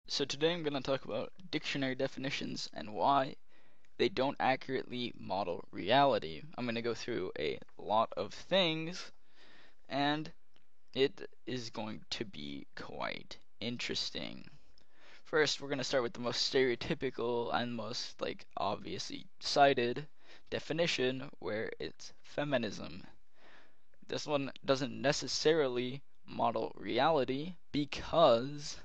So today I'm going to talk about dictionary definitions and why they don't accurately model reality. I'm going to go through a lot of things and it is going to be quite interesting. First, we're going to start with the most stereotypical and most obviously cited definition where it's feminism. This one doesn't necessarily model reality because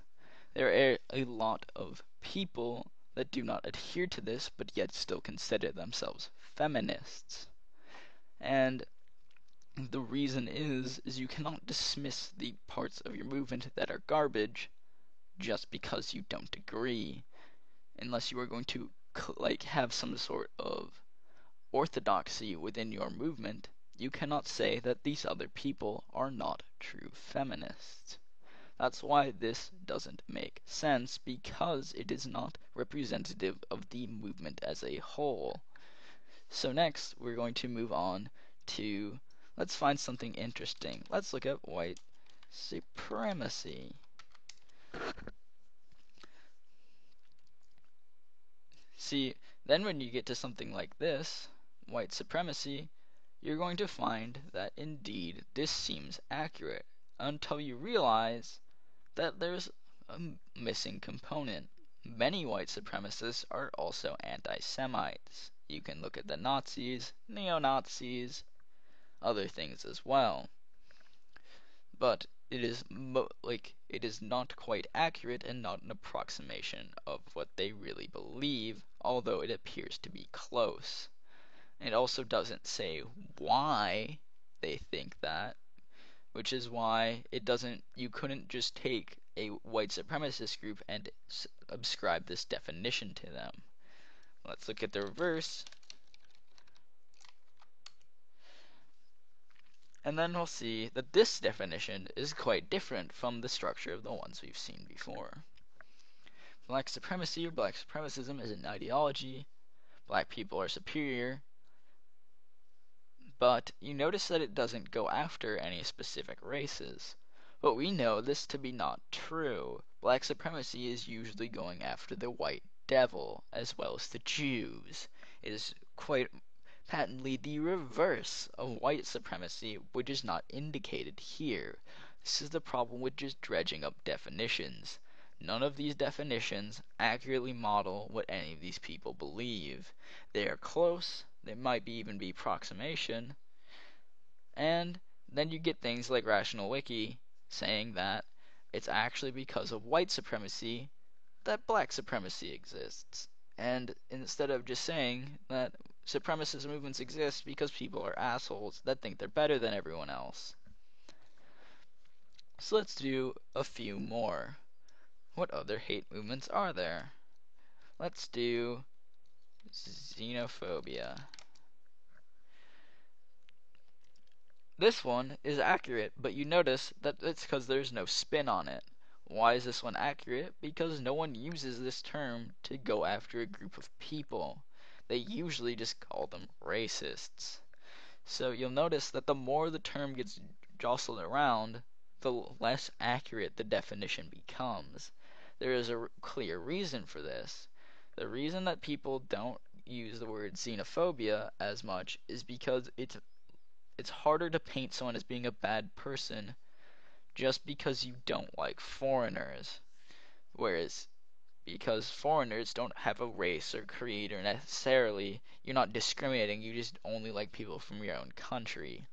there are a lot of people that do not adhere to this but yet still consider themselves feminists. And the reason is you cannot dismiss the parts of your movement that are garbage just because you don't agree, unless you are going to have some sort of orthodoxy within your movement. You cannot say that these other people are not true feminists. That's why this doesn't make sense, because it is not representative of the movement as a whole. So next, we're going to move on to, let's find something interesting. Let's look at white supremacy. See, then when you get to something like this, white supremacy, you're going to find that indeed this seems accurate until you realize that there's a missing component. Many white supremacists are also anti-Semites. You can look at the Nazis, neo-Nazis, other things as well. But it is it is not quite accurate and not an approximation of what they really believe, although it appears to be close. It also doesn't say why they think that, which is why you couldn't just take a white supremacist group and ascribe this definition to them. Let's look at the reverse, and then we'll see that this definition is quite different from the structure of the ones we've seen before. Black supremacy or black supremacism is an ideology. Black people are superior, but you notice that it doesn't go after any specific races. But we know this to be not true. Black supremacy is usually going after the white devil, as well as the Jews. It is quite patently the reverse of white supremacy, which is not indicated here. This is the problem with just dredging up definitions. None of these definitions accurately model what any of these people believe. They are close, they might even be approximation, and then you get things like Rational Wiki saying that it's actually because of white supremacy that black supremacy exists. And instead of just saying that supremacist movements exist because people are assholes that think they're better than everyone else. So let's do a few more. What other hate movements are there? Let's do xenophobia. This one is accurate, but you notice that it's because there's no spin on it. Why is this one accurate? Because no one uses this term to go after a group of people. They usually just call them racists. So you'll notice that the more the term gets jostled around, the less accurate the definition becomes. There is a clear reason for this. The reason that people don't use the word xenophobia as much is because it's harder to paint someone as being a bad person just because you don't like foreigners. Whereas because foreigners don't have a race or creed or necessarily, you're not discriminating, you just only like people from your own country.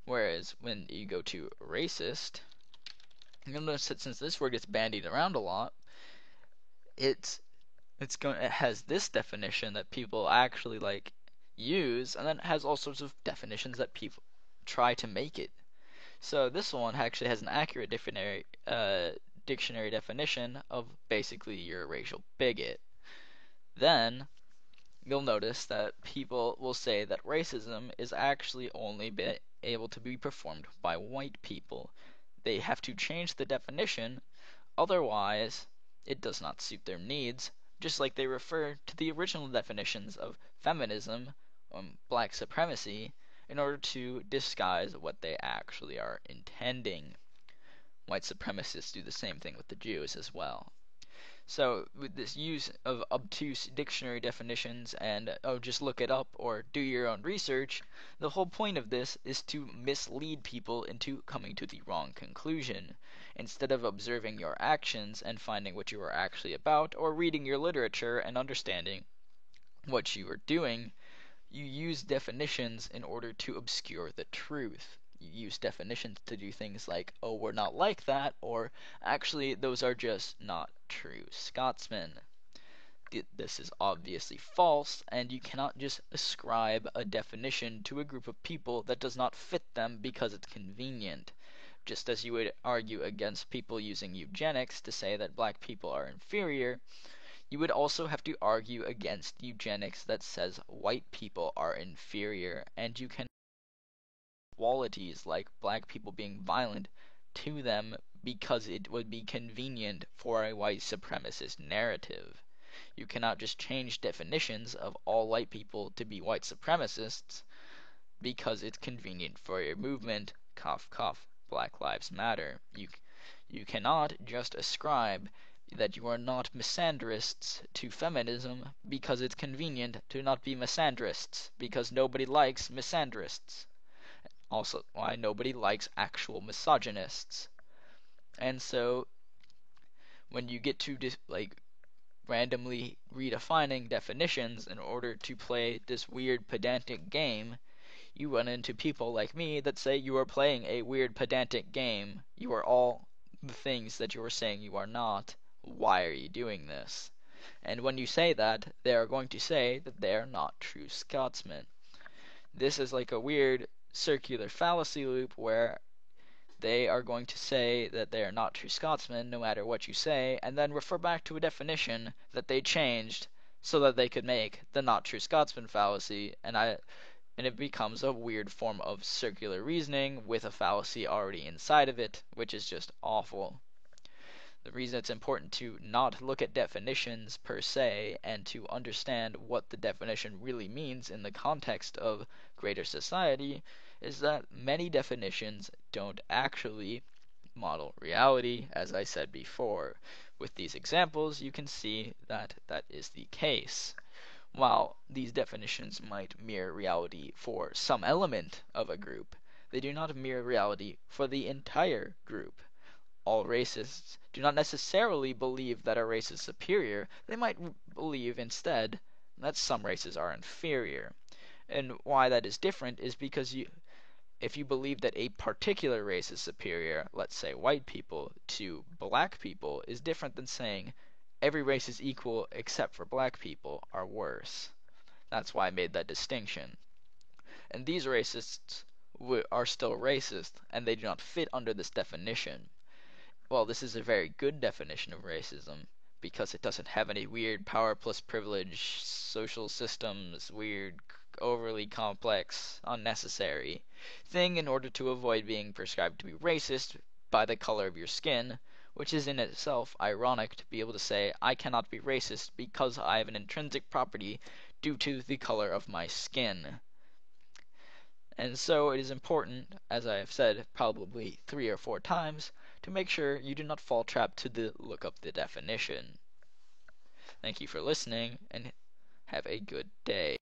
Whereas when you go to racist, you'll notice that since this word gets bandied around a lot, it has this definition that people actually use, and then it has all sorts of definitions that people try to make it. So this one actually has an accurate dictionary definition of basically you're a racial bigot. Then you'll notice that people will say that racism is actually only able to be performed by white people. They have to change the definition, otherwise it does not suit their needs, just like they refer to the original definitions of feminism, black supremacy, in order to disguise what they actually are intending. white supremacists do the same thing with the Jews as well. So with this use of obtuse dictionary definitions and oh just look it up or do your own research, the whole point of this is to mislead people into coming to the wrong conclusion. Instead of observing your actions and finding what you are actually about or reading your literature and understanding what you are doing, you use definitions in order to obscure the truth. You use definitions to do things like, oh, we're not like that, or actually, those are just not true Scotsmen. This is obviously false, and you cannot just ascribe a definition to a group of people that does not fit them because it's convenient. Just as you would argue against people using eugenics to say that black people are inferior, you would also have to argue against eugenics that says white people are inferior, and you can qualities like black people being violent to them because it would be convenient for a white supremacist narrative. You cannot just change definitions of all white people to be white supremacists because it's convenient for your movement. Cough, cough. Black Lives Matter. You cannot just ascribe that you are not misandrists to feminism because it's convenient to not be misandrists, because nobody likes misandrists. Also, why nobody likes actual misogynists. And so, when you get to randomly redefining definitions in order to play this weird pedantic game, you run into people like me that say you are playing a weird pedantic game. You are all the things that you are saying you are not. Why are you doing this? And when you say that, they are going to say that they are not true Scotsmen. This is like a weird circular fallacy loop where they are going to say that they are not true Scotsmen no matter what you say, and then refer back to a definition that they changed so that they could make the not true Scotsman fallacy, and it becomes a weird form of circular reasoning with a fallacy already inside of it, which is just awful. The reason it's important to not look at definitions per se and to understand what the definition really means in the context of greater society is that many definitions don't actually model reality, as I said before. With these examples, you can see that that is the case. While these definitions might mirror reality for some element of a group, they do not mirror reality for the entire group. All racists do not necessarily believe that a race is superior. They might believe instead that some races are inferior. And why that is different is because if you believe that a particular race is superior, let's say white people, to black people, is different than saying every race is equal except for black people are worse. That's why I made that distinction. And these racists are still racist, and they do not fit under this definition. Well, this is a very good definition of racism because it doesn't have any weird power plus privilege, social systems, weird, overly complex, unnecessary thing in order to avoid being prescribed to be racist by the color of your skin, which is in itself ironic to be able to say, I cannot be racist because I have an intrinsic property due to the color of my skin. And so it is important, as I have said probably 3 or 4 times, to make sure you do not fall trap to the look up the definition. Thank you for listening, and have a good day.